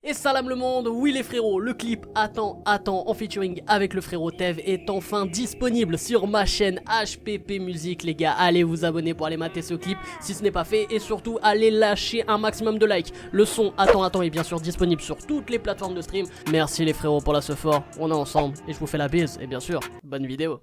Et salam le monde, oui les frérots, le clip Attends en featuring avec le frérot Tev est enfin disponible sur ma chaîne HPP Music les gars. Allez vous abonner pour aller mater ce clip si ce n'est pas fait et surtout allez lâcher un maximum de likes. Le son Attends est bien sûr disponible sur toutes les plateformes de stream. Merci les frérots pour la fort, on est ensemble et je vous fais la bise et bien sûr, bonne vidéo.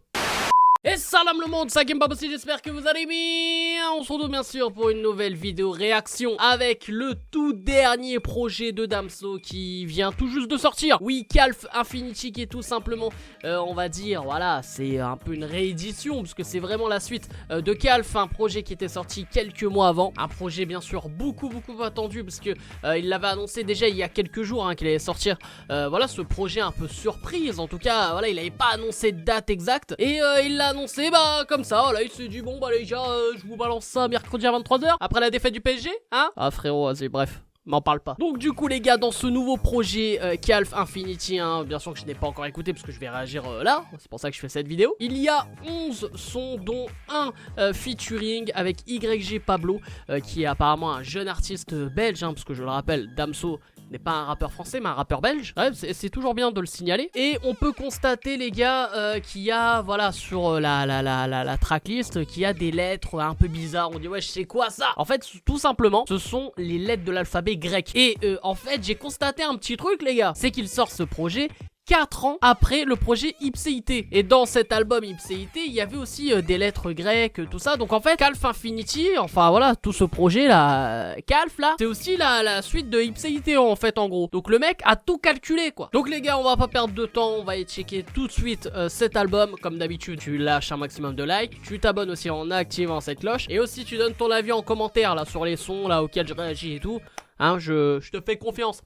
Et salam le monde, c'est Gimbab aussi, j'espère que vous allez bien. On se retrouve bien sûr pour une nouvelle vidéo réaction avec le tout dernier projet de Damso qui vient tout juste de sortir. Oui, Calf Infinity qui est tout simplement, on va dire, voilà, c'est un peu une réédition parce que c'est vraiment la suite de Calf, un projet qui était sorti quelques mois avant. Un projet bien sûr beaucoup attendu parce que il l'avait annoncé déjà il y a quelques jours qu'il allait sortir. Voilà, ce projet un peu surprise, en tout cas, voilà, il n'avait pas annoncé de date exacte et il l'a annoncé comme ça, voilà, il s'est dit bon bah les gars, je vous balance ça mercredi à 23h après la défaite du PSG, hein. Ah frérot, vas-y, bref, m'en parle pas. Donc du coup les gars, dans ce nouveau projet Calf Infinity, bien sûr que je n'ai pas encore écouté parce que je vais réagir là, c'est pour ça que je fais cette vidéo. Il y a 11 sons dont un featuring avec YG Pablo qui est apparemment un jeune artiste belge, parce que je le rappelle, Damso n'est pas un rappeur français mais un rappeur belge. Ouais, c'est toujours bien de le signaler. Et on peut constater les gars qu'il y a, voilà, sur la tracklist, qu'il y a des lettres un peu bizarres. On dit ouais, je sais quoi ça. En fait tout simplement ce sont les lettres de l'alphabet grec. Et en fait j'ai constaté un petit truc les gars, c'est qu'il sort ce projet 4 ans après le projet Ipséité. Et dans cet album Ipséité, il y avait aussi des lettres grecques, tout ça. Donc en fait, Calf Infinity, enfin voilà, tout ce projet là, Calf là, c'est aussi la suite de Ipséité en fait, en gros. Donc le mec a tout calculé quoi. Donc les gars, on va pas perdre de temps, on va aller checker tout de suite cet album. Comme d'habitude, tu lâches un maximum de likes, tu t'abonnes aussi en activant cette cloche. Et aussi tu donnes ton avis en commentaire là sur les sons là auxquels je réagis et tout. Je te fais confiance.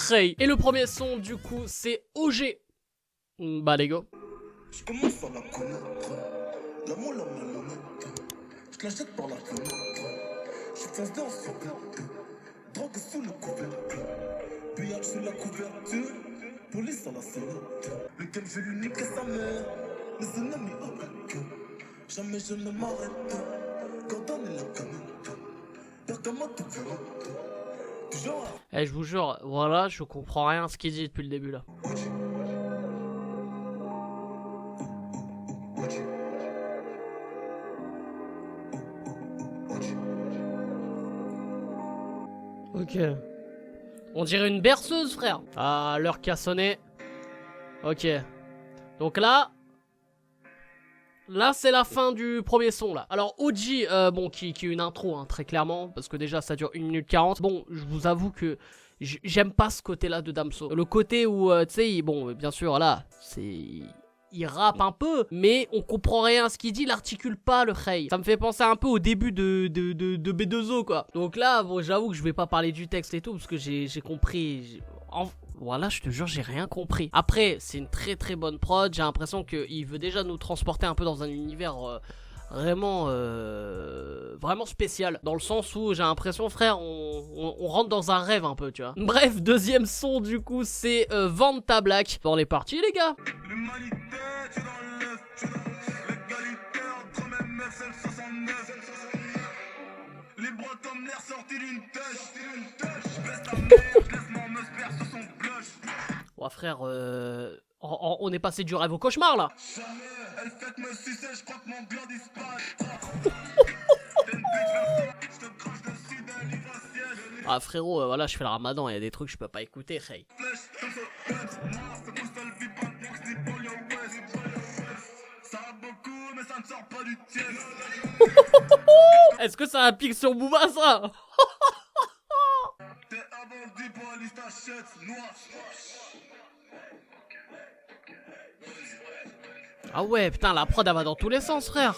Hey. Et le premier son du coup c'est OG. Bah les gars. Je commence à la connaître. L'amour la malhonnête. Je te l'achète par la fenêtre. Je fonce dans son plaque. Drogue sous le couvercle. Billard sous la couverture. Police à la sonnette. Lequel je lui nique sa mère. Mes ennemis avec. Jamais je ne m'arrête. Quand on est la canette. Pergament tout violette. Eh, je vous jure, voilà, je comprends rien à ce qu'il dit depuis le début là. Ok. On dirait une berceuse, frère. Ah, l'heure qui a sonné. Ok. Donc là... Là c'est la fin du premier son là. Alors OG, bon qui est une intro très clairement, parce que déjà ça dure 1 minute 40. Bon, je vous avoue que j'aime pas ce côté là de Damso. Le côté où tu sais, bon bien sûr là, c'est... Il rappe un peu, mais on comprend rien à ce qu'il dit, il articule pas le hey. Ça me fait penser un peu au début de B2O quoi. Donc là, bon j'avoue que je vais pas parler du texte et tout, parce que j'ai compris... Voilà, je te jure, j'ai rien compris. Après, c'est une très bonne prod. J'ai l'impression qu'il veut déjà nous transporter un peu dans un univers vraiment spécial. Dans le sens où j'ai l'impression, frère, on rentre dans un rêve un peu, tu vois. Bref, deuxième son, du coup, c'est Vanta Black. Bon, on est parti, les gars. Les bras comme l'air sorti d'une ouais frère, on est passé du rêve au cauchemar là. Ah frérot, voilà, je fais le ramadan, il y a des trucs que je peux pas écouter, hey. Est-ce que ça a un pic sur Booba ça? Ah ouais, putain, la prod elle va dans tous les sens, frère.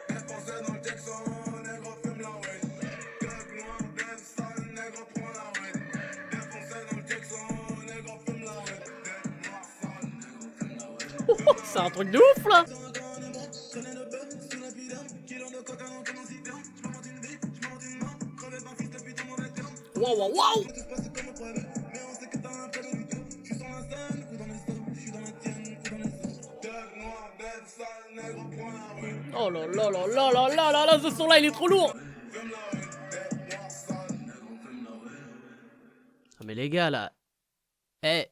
C'est un truc de ouf là. Waouh. Oh là, ce son là il est trop lourd. Ah mais les gars là, Eh,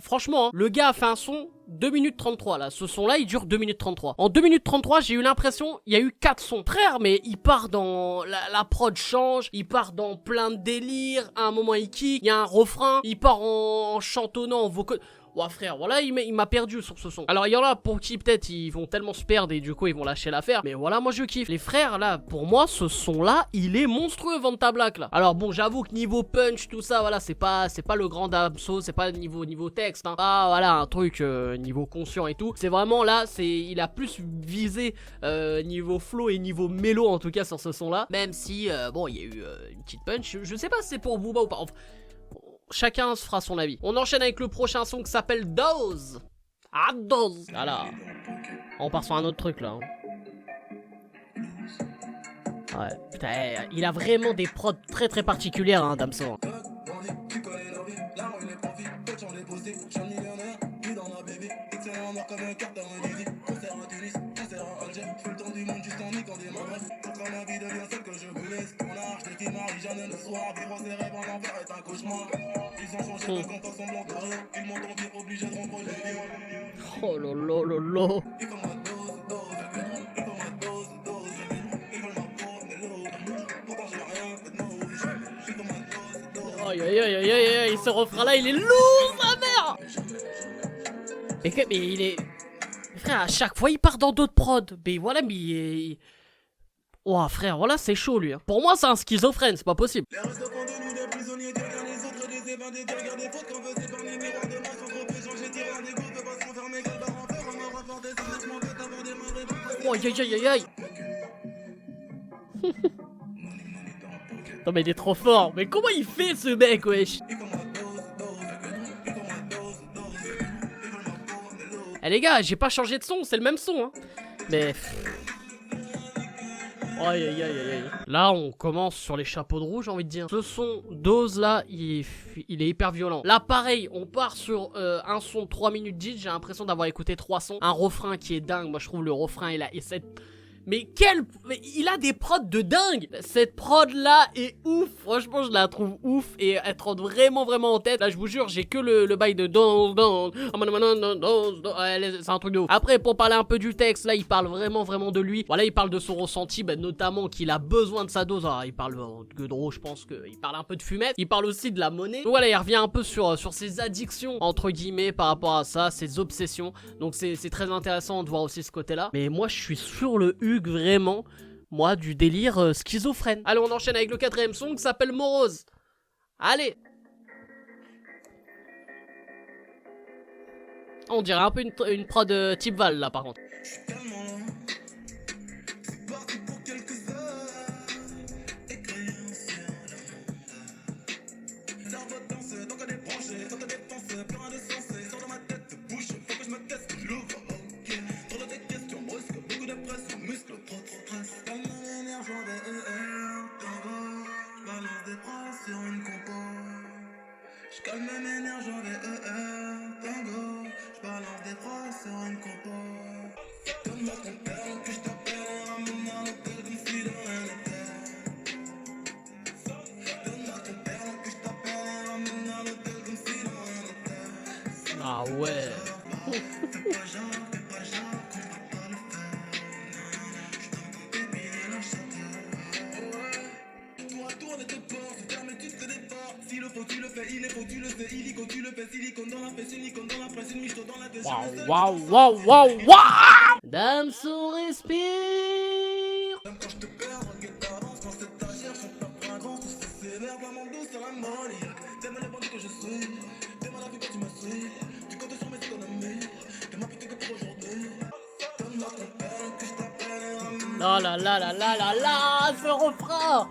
franchement, hein, le gars a fait un son 2 minutes 33 là. Ce son là il dure 2 minutes 33. En 2 minutes 33 j'ai eu l'impression il y a eu 4 sons. Frère, mais il part dans... La prod change, il part dans plein de délires. À un moment il kick, il y a un refrain, il part en chantonnant, en vocal... Ouais frère, voilà, il m'a perdu sur ce son. Alors il y en a pour qui peut-être ils vont tellement se perdre et du coup ils vont lâcher l'affaire. Mais voilà, moi je kiffe. Les frères là, pour moi ce son là, il est monstrueux Vanta Black là. Alors bon, j'avoue que niveau punch, tout ça, voilà, c'est pas le grand Damso, c'est pas niveau texte, hein. Ah voilà, un truc niveau conscient et tout. C'est vraiment là, il a plus visé niveau flow et niveau mélo en tout cas sur ce son là. Même si, bon, il y a eu une petite punch. Je sais pas si c'est pour Booba ou pas. Enfin, chacun se fera son avis. On enchaîne avec le prochain son qui s'appelle Dose. Ah, Dose. Voilà. On part sur un autre truc là. Ouais, putain, il a vraiment des prods très très particulières, hein, Damso. Oh lolo lolo. Aïe aïe aïe aïe aïe aïe, ce refrain là il est lourd sa mère. Mais il est... Frère, à chaque fois il part dans d'autres prods. Mais voilà, mais... Oh frère, voilà c'est chaud lui, hein. Pour moi c'est un schizophrène, c'est pas possible. Oh aïe aïe aïe aïe. Non mais il est trop fort. Mais comment il fait ce mec, wesh? Eh les gars, j'ai pas changé de son, c'est le même son, hein. Mais... Aïe aïe aïe aïe aïe. Là on commence sur les chapeaux de roue, j'ai envie de dire. Ce son Dose là, il est hyper violent. Là pareil, on part sur un son de 3 minutes 10. J'ai l'impression d'avoir écouté 3 sons. Un refrain qui est dingue. Moi je trouve le refrain et cette... Mais il a des prods de dingue. Cette prod là est ouf. Franchement je la trouve ouf. Et elle rentre vraiment vraiment en tête. Là je vous jure j'ai que le bail de c'est un truc de ouf. Après pour parler un peu du texte, là il parle vraiment de lui. Voilà, il parle de son ressenti, notamment qu'il a besoin de sa dose. Alors, il parle de Godreau, je pense qu'il parle un peu de fumette. Il parle aussi de la monnaie. Donc voilà, il revient un peu sur ses addictions entre guillemets par rapport à ça, ses obsessions. Donc c'est très intéressant de voir aussi ce côté là. Mais moi je suis sur le Hugues vraiment, moi, du délire schizophrène. Allez, on enchaîne avec le 4ème son qui s'appelle Morose. Allez. On dirait un peu une prod type Val là par contre. J'calme mes nerfs, j'en vais tango. J'balance des phrases sur une compo. Donne-moi ton père que j't'appelle, ramène à l'hôtel comme si de rien n'était. Donne-moi ton père que j't'appelle, ramène à l'hôtel comme si de rien n'était. Ah ouais. Fais pas genre, quand j't'as pas le faire. J't'entends baby et la chanter. Tour à tour, on était pas, ferme tout ce départ. Si le faut, tu le fais, il est faux, tu le sais, illico, tu le fais, silicone dans la fesse, silicone dans la presse, une misto dans la tête. Waouh. Damso respire. Même quand je te perds, regarde t'avance, quand c'est ta cherche, on tape un grand, tout c'est sévère, vraiment doux sur la money. T'aimes les bandits que je suis, t'aimes la vie que tu me suis, tu comptes sur mes économies, t'es ma pute que pour aujourd'hui. Donne-moi ton père que je t'appelle, ramène. Oh là là là là là là, ce refrain.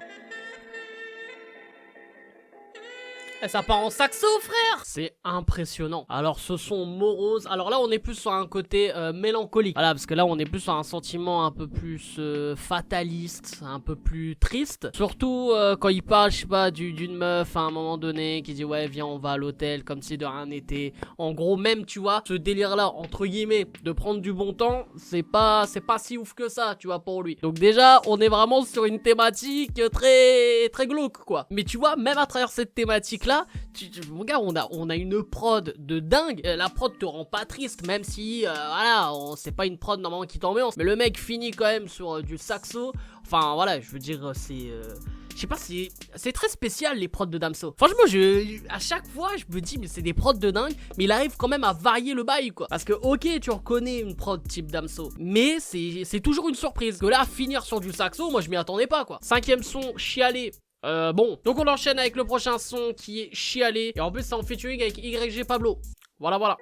Et ça part en saxo, frère. C'est impressionnant. Alors ce son morose. Alors là on est plus sur un côté mélancolique. Voilà, parce que là on est plus sur un sentiment un peu plus fataliste, un peu plus triste. Surtout quand il parle, je sais pas, d'une meuf à un moment donné qui dit ouais viens on va à l'hôtel comme si de rien n'était. En gros même tu vois, ce délire là entre guillemets de prendre du bon temps, c'est pas si ouf que ça, tu vois, pour lui. Donc déjà on est vraiment sur une thématique très glauque quoi. Mais tu vois, même à travers cette thématique là, mon gars, on a une prod de dingue. La prod te rend pas triste, même si, voilà, c'est pas une prod normalement qui t'ambiance. Mais le mec finit quand même sur du saxo. Enfin, voilà, je veux dire, c'est... je sais pas, c'est très spécial les prods de Damso. Franchement, à chaque fois, je me dis, mais c'est des prods de dingue. Mais il arrive quand même à varier le bail, quoi. Parce que, ok, tu reconnais une prod type Damso. Mais c'est toujours une surprise. Que là, finir sur du saxo, moi, je m'y attendais pas, quoi. 5ème son, Chialé. Bon, donc on enchaîne avec le prochain son qui est Chialé. Et en plus, c'est en featuring avec YG Pablo. Voilà, voilà.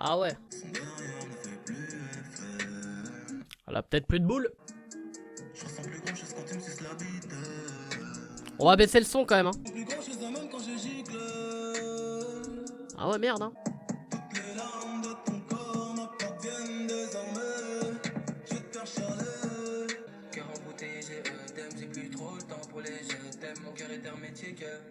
Ah ouais. Elle a peut-être plus de boules. On va baisser le son quand même, hein. Ah ouais, merde, hein.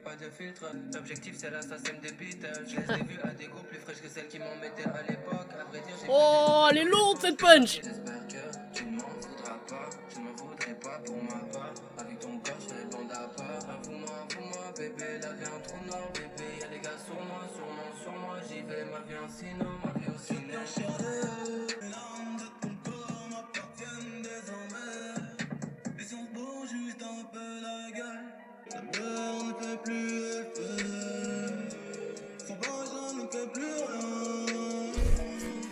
Pas de filtre, l'objectif c'est l'assassin des Beatles. Je les ai vus à des groupes plus fraîches que celles qui m'en mettaient à l'époque. À vrai dire, oh, elle est lourde cette punch. J'espère que tu ne m'en voudras pas. Je ne m'en voudrais pas pour ma part. Avec ton corps, je serai bande à part. Avoue-moi, bébé, la vie en trou noir, bébé. Y'a les gars sur moi, sur moi, j'y vais. Ma vie en sino, ma vie au ciné. Les larmes de ton corps m'appartiennent désormais. Et si on se bouge juste un peu la gueule. La peur ne fait plus effet. Son vagin ne fait plus rien.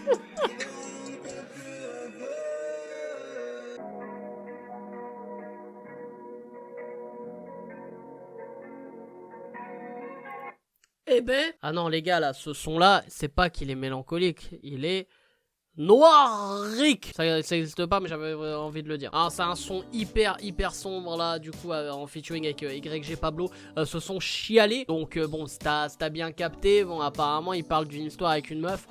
La peur ne fait plus effet. Eh ben... Ah non les gars là, ce son là, c'est pas qu'il est mélancolique, il est... noirique. Ça existe pas mais j'avais envie de le dire. Ah, c'est un son hyper sombre là, du coup en featuring avec YG Pablo. Ce son Chialé. Donc bon, si t'as bien capté, bon apparemment il parle d'une histoire avec une meuf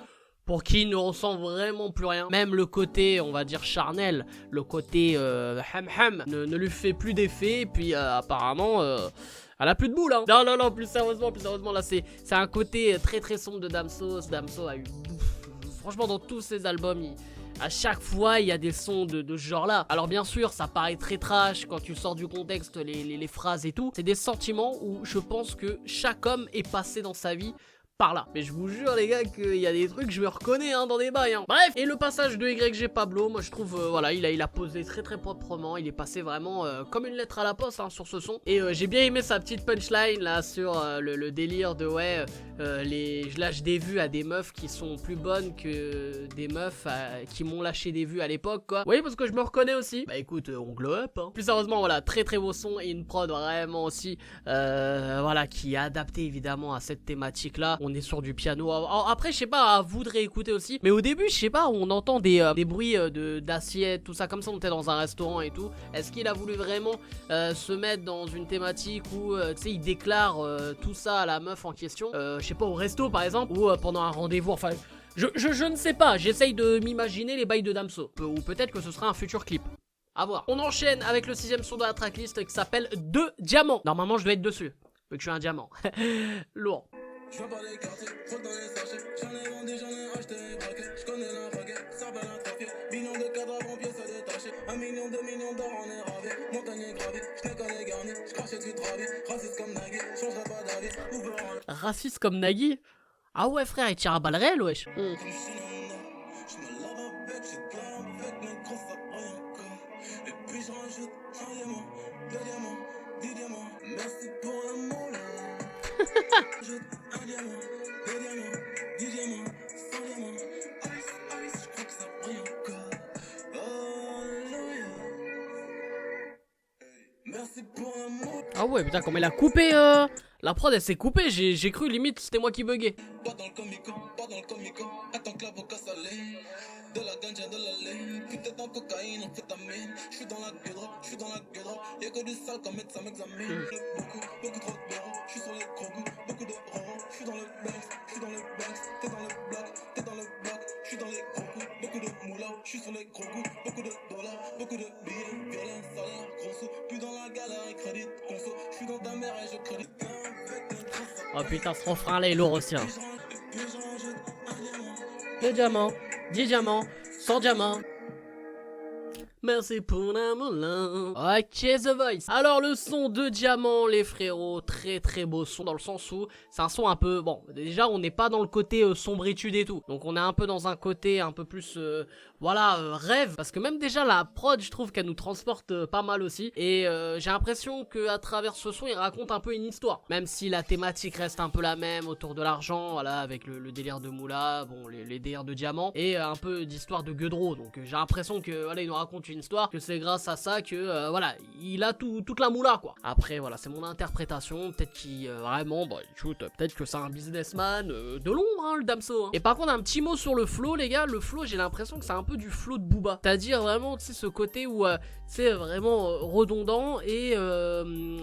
pour qui il ne ressent vraiment plus rien. Même le côté, on va dire charnel, le côté ham ne lui fait plus d'effet. Et puis apparemment... elle a plus de boules, hein. Non, plus sérieusement, là c'est un côté très sombre de Damso. Damso a eu... Franchement, dans tous ses albums, à chaque fois, il y a des sons de ce genre-là. Alors bien sûr, ça paraît très trash quand tu sors du contexte, les phrases et tout. C'est des sentiments où je pense que chaque homme est passé dans sa vie par là. Mais je vous jure les gars qu'il y a des trucs, je me reconnais hein, dans des bails. Hein. Bref, et le passage de YG Pablo, moi je trouve, voilà, il a posé très proprement. Il est passé vraiment comme une lettre à la poste hein, sur ce son. Et j'ai bien aimé sa petite punchline là sur le délire de ouais, je lâche des vues à des meufs qui sont plus bonnes que des meufs qui m'ont lâché des vues à l'époque quoi. Oui, parce que je me reconnais aussi. Bah écoute, on glow up. Hein. Plus sérieusement, voilà, très beau son et une prod vraiment aussi, voilà, qui est adaptée évidemment à cette thématique là. On est sur du piano. Après, je sais pas, à vous de réécouter aussi. Mais au début, je sais pas, on entend des bruits d'assiettes, tout ça, comme ça, on était dans un restaurant et tout. Est-ce qu'il a voulu vraiment se mettre dans une thématique où, tu sais, il déclare tout ça à la meuf en question, je sais pas, au resto par exemple, ou pendant un rendez-vous, enfin... Je ne sais pas, j'essaye de m'imaginer les bails de Damso. Ou peut-être que ce sera un futur clip. À voir. On enchaîne avec le 6ème son de la tracklist qui s'appelle 2 diamants. Normalement, je dois être dessus, vu que je suis un diamant. Lourd. Je vois pas les quartiers, trop dans les sachets. J'en ai vendu, j'en ai acheté des braquets. Je connais la baguette, ça s'appelle un trafic. Bilan de cadre avant pièces à détacher. 1 million, 2 millions d'or, on est ravi. Montagne est gravée, je n'ai qu'à les garnis. Je crache et tu travis. Raciste comme Nagui, changerai pas d'avis. Uber en Raciste comme Nagui. Ah ouais frère, il tire à balles réelles wesh. comme Shinano. Je me lave avec, j'ai plein avec, mais gros ça rien encore. Et puis je rajoute un diamant, 2 diamants, 10 diamants. Merci pour l'amour là. J'ajoute un diamant, 2 diamants, 10 diamants, 100 diamants. Ice, je crois que ça brille encore. Alléluia. Merci pour l'amour. Ah ouais putain, comme elle a coupé la prod, elle s'est coupée, j'ai cru limite c'était moi qui buguais. Pas dans le comico, pas dans le comico. Attends que l'avocat s'allait. De la ganja, de la laine. Putain en cocaïne, amphétamine. J'suis dans la gueule, y'a que du sale comme médecin m'examine. Beaucoup trop de bureaux. J'suis sur les gros goûts, beaucoup de roro. J'suis dans le Banks, t'es dans le bloc. J'suis dans les gros coups, beaucoup de moulins. J'suis sur les gros coups, beaucoup de dollars, beaucoup de billets. Violin, salaire, gros sous. Plus dans la galère et crédit, conso. J'suis dans ta mère et je crédite. Oh putain, ce refrain là est lourd aussi hein. 2 diamants, 10 diamants, 100 diamants. Merci pour la moulin. Ok, The Voice. Alors le son de Diamant, les frérots, très très beau son dans le sens où c'est un son un peu, bon, déjà on n'est pas dans le côté sombritude et tout, donc on est un peu dans un côté un peu plus, rêve, parce que même déjà la prod, je trouve qu'elle nous transporte pas mal aussi, et j'ai l'impression que à travers ce son, il raconte un peu une histoire, même si la thématique reste un peu la même autour de l'argent, voilà, avec le délire de Moula, bon, les délires de Diamant, et un peu d'histoire de Gueudreau, donc j'ai l'impression que, voilà, il nous raconte une histoire, que c'est grâce à ça que voilà, il a toute la moula quoi. Après voilà, c'est mon interprétation, peut-être qu'il vraiment, bah écoute, peut-être que c'est un businessman de l'ombre hein, le Damso hein. Et par contre un petit mot sur le flow les gars, le flow j'ai l'impression que c'est un peu du flow de Booba, c'est-à-dire vraiment tu sais ce côté où c'est vraiment redondant et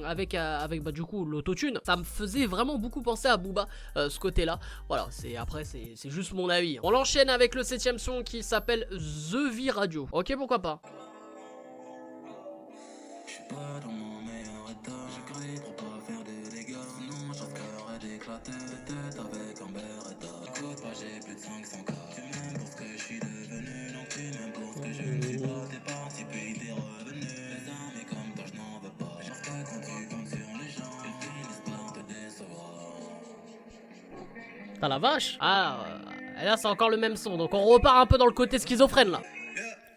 avec bah du coup l'autotune, ça me faisait vraiment beaucoup penser à Booba ce côté là. Voilà, c'est juste mon avis. On l'enchaîne avec le 7ème son qui s'appelle The V Radio. Ok, pourquoi pas. J'suis pas dans mon meilleur état, j'écris pour pas faire de dégâts. Sinon mon cœur est d'éclater, tête avec un beretta. Écoute pas, j'ai plus de 500K. Tu m'aimes pour ce que je suis devenu, donc tu m'aimes pour ce que je ne suis pas. T'es parti puis t'es revenu. Les amis comme toi, j'n'en veux pas. Parce que quand tu comptes sur les gens, ils finissent par te décevoir. T'as la vache. Ah, et là c'est encore le même son, donc on repart un peu dans le côté schizophrène là.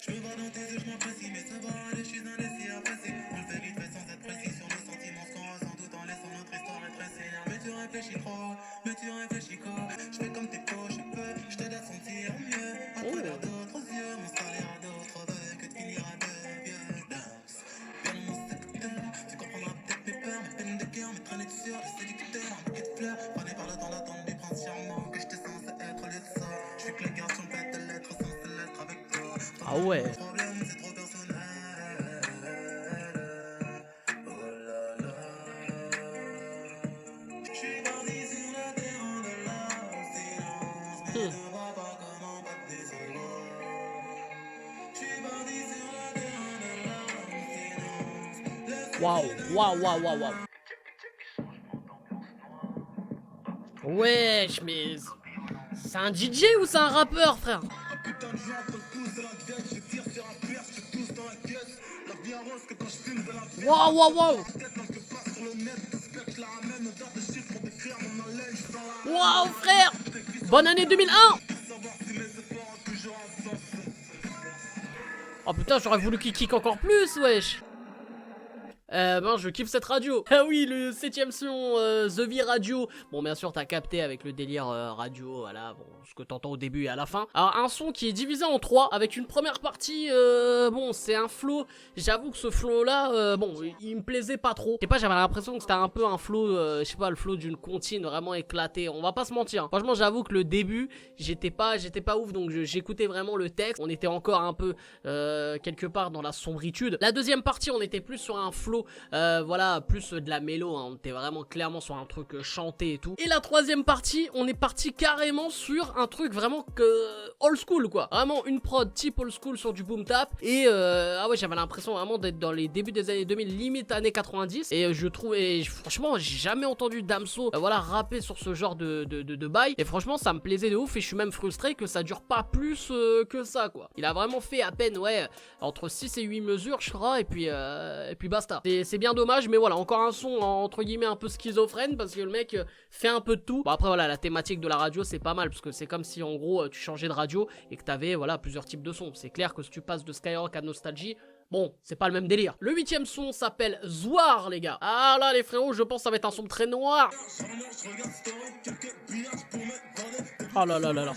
Je me vois dans tes yeux, je m'apprécie, mais ça va aller, je suis un laissé apprécié. On le fait vite fait sans être précis sur nos sentiments, ce qu'on ressent tout en laissant notre histoire être essayée. Mais tu réfléchis trop, mais tu réfléchis quoi. Je fais comme tes poches, je peux, je t'aide à sentir mieux. À travers d'autres yeux, mon salaire à d'autres veulent que de finir à deux vieux. Dance, viens dans mon secteur, tu comprendras peut-être mes peurs, mes peines de cœur, mes traînées de sueur, les séducteurs, un bouquet de fleurs. Prenez par le temps d'attendre du prince charmant, que j'étais censé être le sort. Je suis que le garçon fait de l'être censé l'être avec toi. Ah ouais. Waouh, waouh, waouh, waouh, waouh. Wesh, mais c'est un DJ ou c'est un rappeur, frère? Waouh, waouh, waouh. Waouh, frère. Bonne année 2001. Oh putain, j'aurais voulu qu'il kick encore plus, wesh. Ben je kiffe cette radio. Ah oui, le 7ème son, The V Radio. Bon, bien sûr, t'as capté avec le délire radio, voilà, bon, ce que t'entends au début et à la fin. Alors, un son qui est divisé en 3, avec une première partie, bon, c'est un flow. J'avoue que ce flow-là, bon, il me plaisait pas trop. Je sais pas, j'avais l'impression que c'était un peu un flow, je sais pas, le flow d'une comptine vraiment éclaté. On va pas se mentir. Franchement, j'avoue que le début, j'étais pas ouf, donc j'écoutais vraiment le texte. On était encore un peu, quelque part dans la sombritude. La deuxième partie, on était plus sur un flow voilà, plus de la mélo, hein. On était vraiment clairement sur un truc chanté et tout. Et la troisième partie, on est parti carrément sur un truc vraiment old school quoi. Vraiment une prod type old school sur du boom tap. Et ah ouais, j'avais l'impression vraiment d'être dans les débuts des années 2000, limite années 90. Et je trouvais, franchement, j'ai jamais entendu Damso voilà, rapper sur ce genre de bail. Et franchement, ça me plaisait de ouf. Et je suis même frustré que ça dure pas plus que ça quoi. Il a vraiment fait à peine, ouais, entre 6 et 8 mesures, je crois. Et puis basta. C'est bien dommage, mais voilà, encore un son entre guillemets un peu schizophrène parce que le mec fait un peu de tout. Bon après voilà, la thématique de la radio c'est pas mal parce que c'est comme si en gros tu changeais de radio et que t'avais voilà plusieurs types de sons. C'est clair que si tu passes de Skyrock à Nostalgie, bon, c'est pas le même délire. Le 8ème son s'appelle Zoar, les gars. Ah là, les frérots, je pense que ça va être un son très noir. Oh là là là là.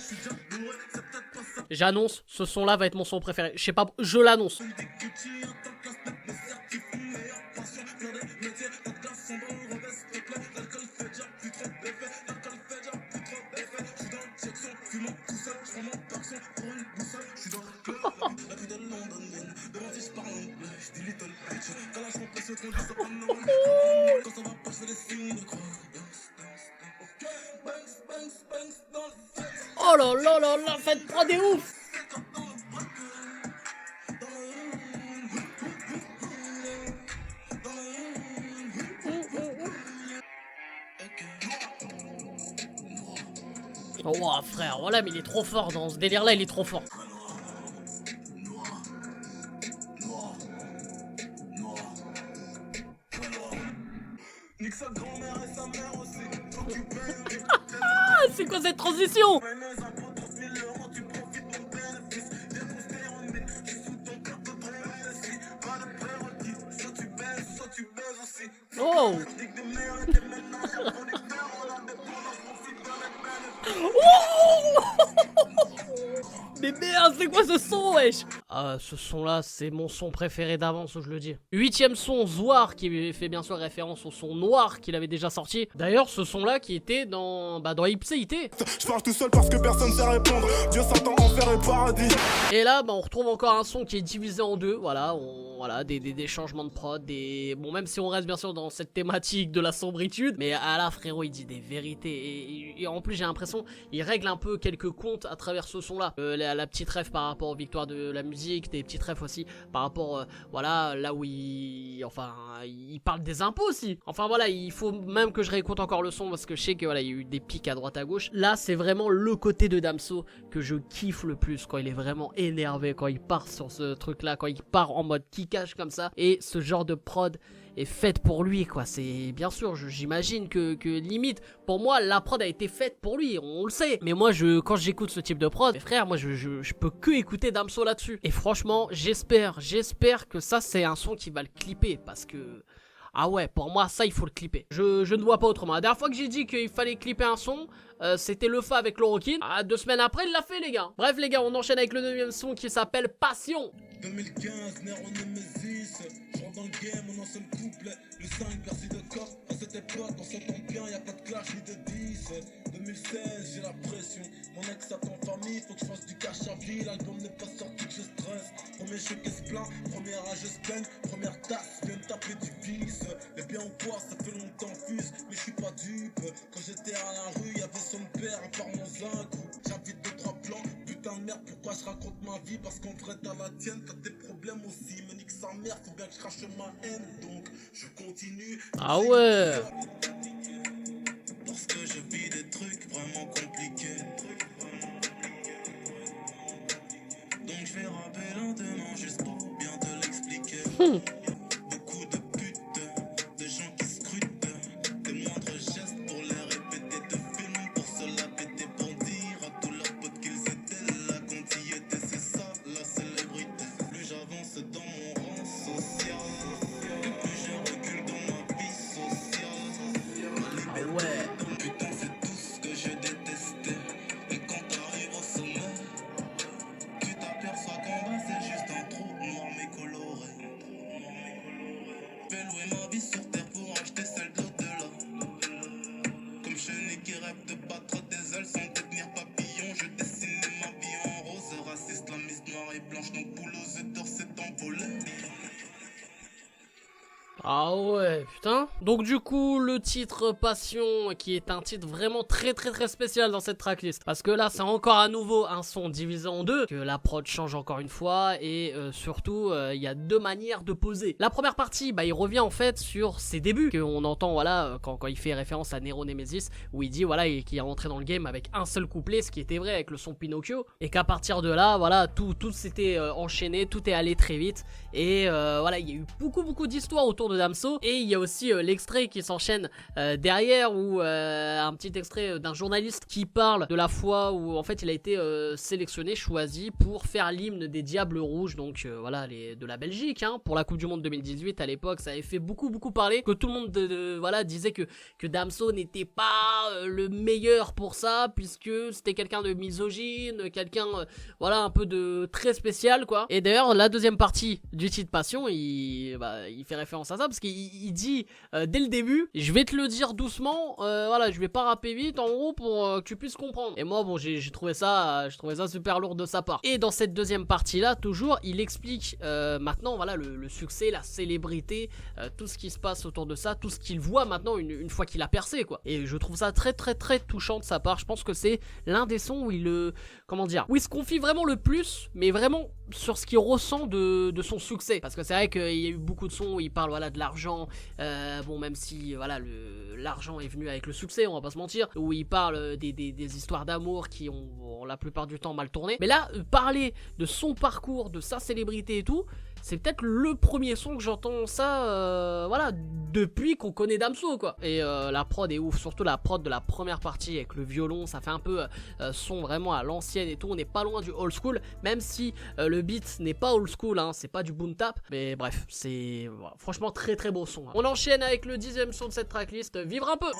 J'annonce, ce son-là va être mon son préféré. Je sais pas, je l'annonce. Oh là là là là, faites prod des ouf. Oh frère, voilà, mais il est trop fort dans ce délire là, il est trop fort. Nique sa grand-mère et sa mère aussi. Faut que tu payes. Ah, c'est quoi cette transition? Prenez un pot 30 000 euros, tu profites ton bénéfice. Défonce tes remises, je suis sous ton carte de prérequis. Pas de prérequis, soit tu baises aussi. Oh. Nique des mères et des ménages, pour des pères en indépendance, profite de mes bénéfices. Mais merde, c'est quoi ce son, wesh? Ah, ce son-là, c'est mon son préféré d'avance, je le dis. 8ème son, Zoar, qui fait bien sûr référence au son noir qu'il avait déjà sorti. D'ailleurs, ce son-là qui était dans Ipséité. Je parle tout seul parce que personne sait répondre. Dieu s'entend enfer et paradis. Et là, on retrouve encore un son qui est divisé en deux. Voilà, des changements de prod, bon, même si on reste bien sûr dans cette thématique de la sombritude, mais à la frérot, il dit des vérités. Et en plus, j'ai l'impression, il règle un peu quelques comptes à travers ce son-là. La petite rêve par rapport aux victoires de la musique, des petites rêves aussi par rapport, voilà, là où il parle des impôts aussi. Enfin voilà, il faut même que je réécoute encore le son parce que je sais que voilà, il y a eu des pics à droite à gauche. Là, c'est vraiment le côté de Damso que je kiffe le plus quand il est vraiment énervé, quand il part sur ce truc-là, quand il part en mode kickage comme ça. Et ce genre de prod est faite pour lui, quoi. C'est bien sûr, j'imagine que limite, pour moi, la prod a été faite pour lui, on le sait. Mais moi, quand j'écoute ce type de prod, frère, moi, je peux que écouter Damso là-dessus. Et franchement, j'espère que ça, c'est un son qui va le clipper, parce que... Ah ouais, pour moi, ça, il faut le clipper. Je ne vois pas autrement. La dernière fois que j'ai dit qu'il fallait clipper un son, c'était le fa avec Lorokin. 2 semaines après, il l'a fait, les gars. Bref, les gars, on enchaîne avec le 9ème son qui s'appelle Passion. 2015, Nero Nemesis. Je rentre dans le game, mon ancien couplet. Le 5, merci de corps. À cette époque, on s'entend bien, y'a pas de clash ni de 10. 2016, j'ai la pression. Mon ex attend famille, faut que je fasse du cash à vie. L'album n'est pas sorti que je stresse. Premier choc et se plaint, première âge je se plaigne. Première tasse, viens me taper du vice. Les biens ou quoi, ça fait longtemps fuse, mais je suis pas dupe. Quand j'étais à la rue, y'avait son père, à part mon zinc. J'habite 2-3 plans, putain de merde, pourquoi je raconte ma vie? Parce qu'en vrai t'as la tienne, t'as des problèmes aussi. Me nique sa mère, faut bien que je crache ma haine. Donc je continue. Ah ouais. Parce que je vis des trucs vraiment compliqués. Donc je vais rapper lentement juste pour bien te l'expliquer. Beaucoup de putes, de gens qui scrutent, des moindres gestes pour les répéter, de films pour se la péter, pour dire à tous leurs potes qu'ils étaient là quand ils étaient, c'est ça la célébrité. Plus j'avance dans mon rang social, et plus je recule dans ma vie sociale. Ma liberté, putain c'est tout ce que je détestais. Et quand t'arrives au sommet, tu t'aperçois qu'en bas c'est juste un trou noir mais coloré. Fais louer ma vie sur terre pour acheter celle d'au-delà. Comme chenille qui rêve de battre des ailes sans devenir papillon, je dessinais ma vie en rose. Raciste, la mise noire et blanche, nos boules aux œufs d'or s'est envolé. Ah ouais, putain. Donc du coup, le titre Passion, qui est un titre vraiment très spécial dans cette tracklist. Parce que là, c'est encore à nouveau un son divisé en deux, que la prod change encore une fois, et surtout, il y a 2 manières de poser. La première partie, il revient en fait sur ses débuts, qu'on entend, voilà, quand il fait référence à Nero Nemesis, où il dit, voilà, qu'il est rentré dans le game avec un seul couplet, ce qui était vrai avec le son Pinocchio, et qu'à partir de là, voilà, tout s'était enchaîné, tout est allé très vite, et voilà, il y a eu beaucoup d'histoires autour de Damso, et il y a aussi l'extrait qui s'enchaîne derrière, où un petit extrait d'un journaliste qui parle de la fois où en fait il a été sélectionné, choisi pour faire l'hymne des Diables Rouges, donc voilà, de la Belgique, hein, pour la Coupe du Monde 2018. À l'époque, ça avait fait beaucoup parler, que tout le monde voilà, disait que Damso n'était pas le meilleur pour ça, puisque c'était quelqu'un de misogyne, quelqu'un voilà, un peu de très spécial, quoi. Et d'ailleurs, la deuxième partie du titre Passion, il fait référence à ça, parce qu'il dit dès le début, je vais te le dire doucement, voilà, je vais pas rapper vite, en gros, pour que tu puisses comprendre. Et moi, bon, j'ai trouvé ça super lourd de sa part. Et dans cette deuxième partie là, toujours, il explique maintenant, voilà, le succès, la célébrité, tout ce qui se passe autour de ça, tout ce qu'il voit maintenant une fois qu'il a percé, quoi. Et je trouve ça très touchant de sa part. Je pense que c'est l'un des sons où où il se confie vraiment le plus, mais vraiment sur ce qu'il ressent de son succès. Parce que c'est vrai qu'il y a eu beaucoup de sons où il parle, voilà, de l'argent, bon même si voilà l'argent est venu avec le succès, on va pas se mentir, où il parle des histoires d'amour qui ont la plupart du temps mal tourné. Mais là, parler de son parcours, de sa célébrité et tout, c'est peut-être le premier son que j'entends ça, voilà, depuis qu'on connaît Damso, quoi. Et la prod est ouf, surtout la prod de la première partie avec le violon, ça fait un peu son vraiment à l'ancienne et tout. On n'est pas loin du old school, même si le beat n'est pas old school, hein, c'est pas du boom tap. Mais bref, c'est voilà, franchement très très beau son. Hein. On enchaîne avec le 10e son de cette tracklist, Vivre un peu.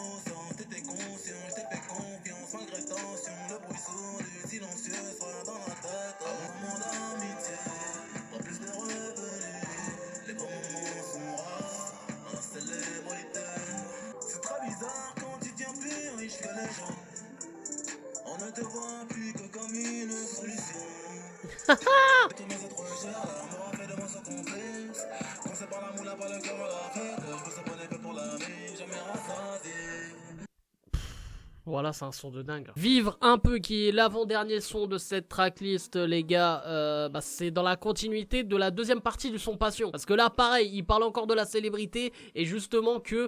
On ne te voit plus que comme une solution. Tous mes autres recherches, l'amour a fait de moi ce complexe. Quand c'est par la moula, par le cœur, on l'a fait. Je veux s'abonner que pour la vie, jamais rassasié. Voilà, c'est un son de dingue. Vivre un peu, qui est l'avant-dernier son de cette tracklist, les gars, bah, c'est dans la continuité de la deuxième partie du son Passion. Parce que là, pareil, il parle encore de la célébrité, et justement que,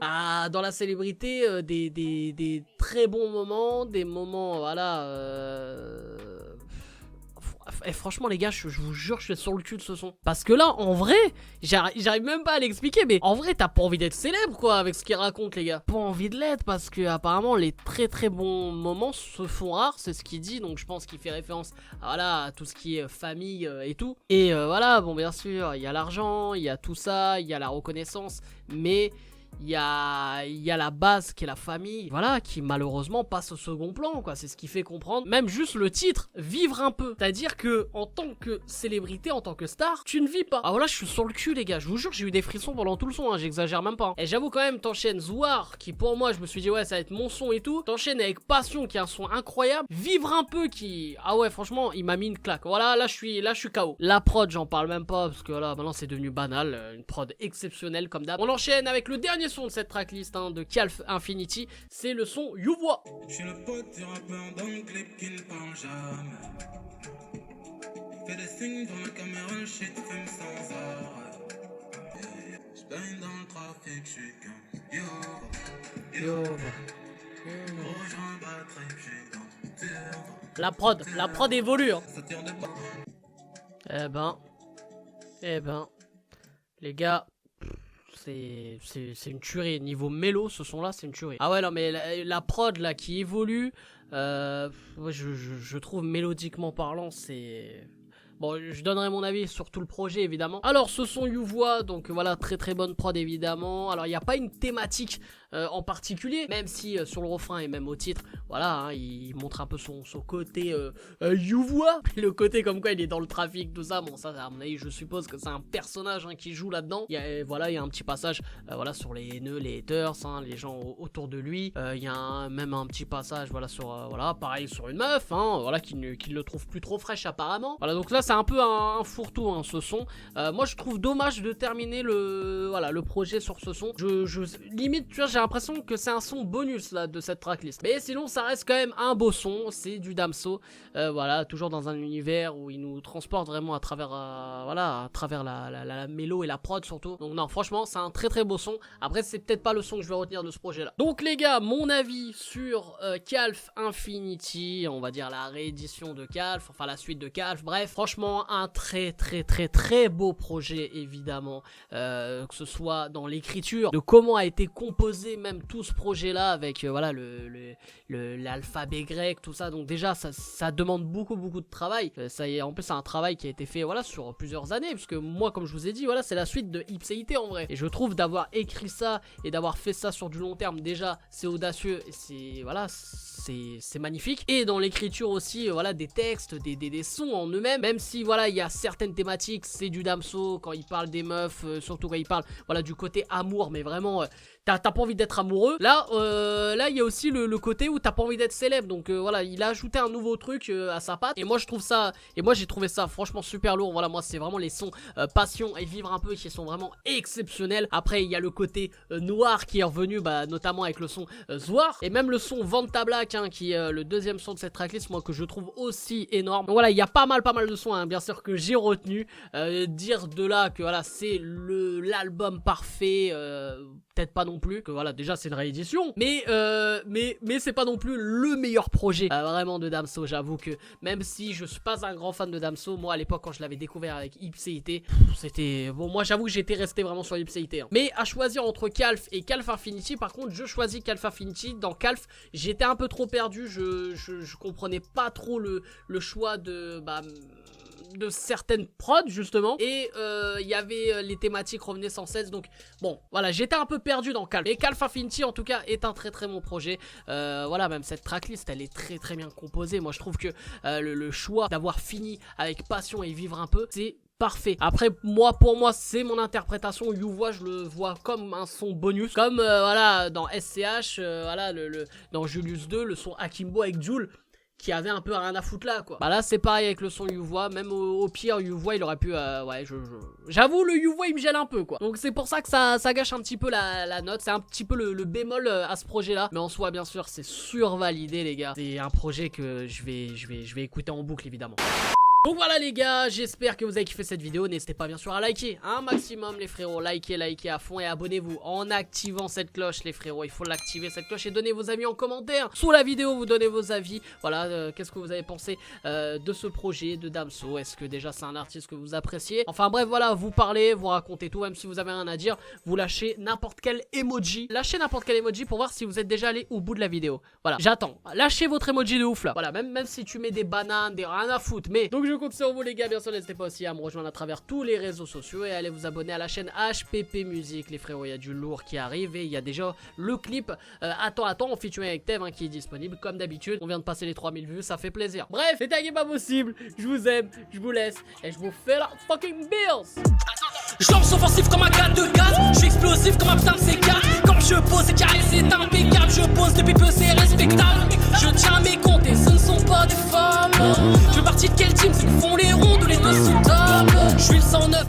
dans la célébrité, des très bons moments, des moments, voilà... Et franchement les gars, je vous jure, je suis sur le cul de ce son. Parce que là, en vrai, j'arrive même pas à l'expliquer, mais en vrai, t'as pas envie d'être célèbre, quoi, avec ce qu'il raconte, les gars. Pas envie de l'être, parce que apparemment, les très très bons moments se font rares, c'est ce qu'il dit, donc je pense qu'il fait référence voilà, à tout ce qui est famille et tout. Et voilà, bon, bien sûr, il y a l'argent, il y a tout ça, il y a la reconnaissance, mais... Il y a la base qui est la famille, voilà, qui malheureusement passe au second plan, quoi. C'est ce qui fait comprendre, même juste le titre, vivre un peu. C'est-à-dire que, en tant que célébrité, en tant que star, tu ne vis pas. Ah voilà, je suis sur le cul, les gars. Je vous jure, j'ai eu des frissons pendant tout le son, hein, j'exagère même pas. Hein. Et j'avoue quand même, t'enchaînes Zoar, qui pour moi, je me suis dit, ouais, ça va être mon son et tout. T'enchaînes avec Passion, qui a un son incroyable. Vivre un peu, qui... Ah ouais, franchement, il m'a mis une claque. Voilà, là, je suis KO. La prod, j'en parle même pas, parce que là, maintenant, c'est devenu banal. Une prod exceptionnelle, comme d'hab. On enchaîne avec le dernier son de cette tracklist hein, de Calf Infinity, c'est le son You Vois. Je suis le pote du rappeur dans le clip qui ne parle jamais. Fais des signes dans la caméra, shit fume sans arrêt. Je baigne dans le trafic, je suis qu'un yo. Rejoins batterie, je suis dans La prod évolue. Hein. ça tire de bas. Eh ben, les gars. C'est une tuerie. Niveau mélo, ce son là, c'est une tuerie. Ah ouais, non, mais la prod là qui évolue, je trouve mélodiquement parlant, c'est... Bon, je donnerai mon avis sur tout le projet, évidemment. Alors, ce son You Vois, donc voilà, très très bonne prod, évidemment. Alors, il n'y a pas une thématique en particulier, même si sur le refrain et même au titre, voilà, hein, il montre un peu son côté You Vois. Le côté comme quoi il est dans le trafic, tout ça. Bon, ça, à mon avis, je suppose que c'est un personnage hein, qui joue là-dedans. Voilà, il y a un petit passage voilà, sur les haineux, les haters, hein, les gens autour de lui. Il y a même un petit passage, voilà, sur, voilà, pareil, sur une meuf, hein, voilà, qui le trouve plus trop fraîche, apparemment. Voilà, donc là, c'est un peu un fourre-tout, hein, ce son. Moi, je trouve dommage de terminer le projet sur ce son. Limite, tu vois, j'ai l'impression que c'est un son bonus, là, de cette tracklist. Mais sinon, ça reste quand même un beau son. C'est du Damso. Voilà, toujours dans un univers où il nous transporte vraiment à travers, voilà, à travers la mélo et la prod, surtout. Donc, non, franchement, c'est un très très beau son. Après, c'est peut-être pas le son que je vais retenir de ce projet-là. Donc, les gars, mon avis sur Calf Infinity, on va dire la réédition de Calf, enfin la suite de Calf, bref, franchement, un très très très très beau projet, évidemment, que ce soit dans l'écriture, de comment a été composé même tout ce projet-là, avec voilà l'alphabet grec, tout ça. Donc déjà, ça demande beaucoup de travail. Ça y est, en plus, c'est un travail qui a été fait voilà sur plusieurs années, puisque moi, comme je vous ai dit, voilà, c'est la suite de Ipséité en vrai. Et je trouve d'avoir écrit ça et d'avoir fait ça sur du long terme, déjà, c'est audacieux et c'est voilà, c'est magnifique. Et dans l'écriture aussi, voilà, des textes, des sons en eux-mêmes, même si voilà, il y a certaines thématiques, c'est du Damso quand il parle des meufs, surtout quand il parle voilà du côté amour, mais vraiment t'as pas envie d'être amoureux. Là il y a aussi le côté où t'as pas envie d'être célèbre. Donc voilà, il a ajouté un nouveau truc à sa patte. Et moi j'ai trouvé ça franchement super lourd. Voilà, moi c'est vraiment les sons Passion et Vivre un peu qui sont vraiment exceptionnels. Après il y a le côté noir qui est revenu, bah, notamment avec le son Zoar. Et même le son Vanta Black hein, qui est le deuxième son de cette tracklist, moi que je trouve aussi énorme. Donc voilà, il y a pas mal de sons hein, bien sûr, que j'ai retenu. Dire de là que voilà, c'est l'album parfait, peut-être pas non plus, que voilà, déjà c'est une réédition, mais c'est pas non plus le meilleur projet vraiment de Damso. J'avoue que même si je suis pas un grand fan de Damso, moi à l'époque quand je l'avais découvert avec Ipséité, c'était bon, moi j'avoue que j'étais resté vraiment sur Ipséité, hein. Mais à choisir entre Calf et Calf Infinity, par contre je choisis Calf Infinity. Dans Calf j'étais un peu trop perdu, je comprenais pas trop le choix de certaines prods justement, et il y avait les thématiques revenaient sans cesse, donc bon voilà, j'étais un peu perdu dans Calf. Et Calf Infinity en tout cas est un très très bon projet. Voilà, même cette tracklist elle est très très bien composée. Moi je trouve que le choix d'avoir fini avec Passion et Vivre un peu, c'est parfait. Après pour moi c'est mon interprétation. YouVois je le vois comme un son bonus, comme voilà dans SCH, voilà dans Julius 2 le son Akimbo avec Jul qui avait un peu rien à foutre là quoi. Bah là c'est pareil avec le son YouVois, même au pire YouVois il aurait pu ouais, j'avoue le YouVois il me gêne un peu quoi. Donc c'est pour ça que ça gâche un petit peu la note, c'est un petit peu le bémol à ce projet là, mais en soi bien sûr c'est survalidé les gars. C'est un projet que je vais écouter en boucle évidemment. Donc voilà les gars, j'espère que vous avez kiffé cette vidéo. N'hésitez pas bien sûr à liker un maximum les frérots, likez à fond et abonnez-vous en activant cette cloche les frérots. Il faut l'activer cette cloche et donnez vos avis en commentaire sous la vidéo, vous donnez vos avis. Voilà, qu'est-ce que vous avez pensé de ce projet de Damso? Est-ce que déjà c'est un artiste que vous appréciez? Enfin bref voilà, vous parlez, vous racontez tout, même si vous avez rien à dire, vous lâchez n'importe quel emoji. Lâchez n'importe quel emoji pour voir si vous êtes déjà allé au bout de la vidéo. Voilà, j'attends. Lâchez votre emoji de ouf là. Voilà, même si tu mets des bananes, des rien à foutre, mais donc je compte sur vous les gars, bien sûr n'hésitez pas aussi à me rejoindre à travers tous les réseaux sociaux et allez vous abonner à la chaîne HPP Musique les frérots. Il y a du lourd qui arrive et il y a déjà le clip Attends en featuring avec Tev hein, qui est disponible comme d'habitude. On vient de passer les 3000 vues, ça fait plaisir. Bref, c'est tagué pas possible, je vous aime, je vous laisse et je vous fais la fucking bills. Je lance offensif comme un gars de gaz, je suis explosif comme un putain de C4. Quand je pose c'est carré, c'est impeccable, je pose depuis peu c'est respectable. Je tiens à mes comptes et ce ne sont pas des femmes. Je fais partie de quel team, c'est que font les ronds ou les deux sous table. Je suis le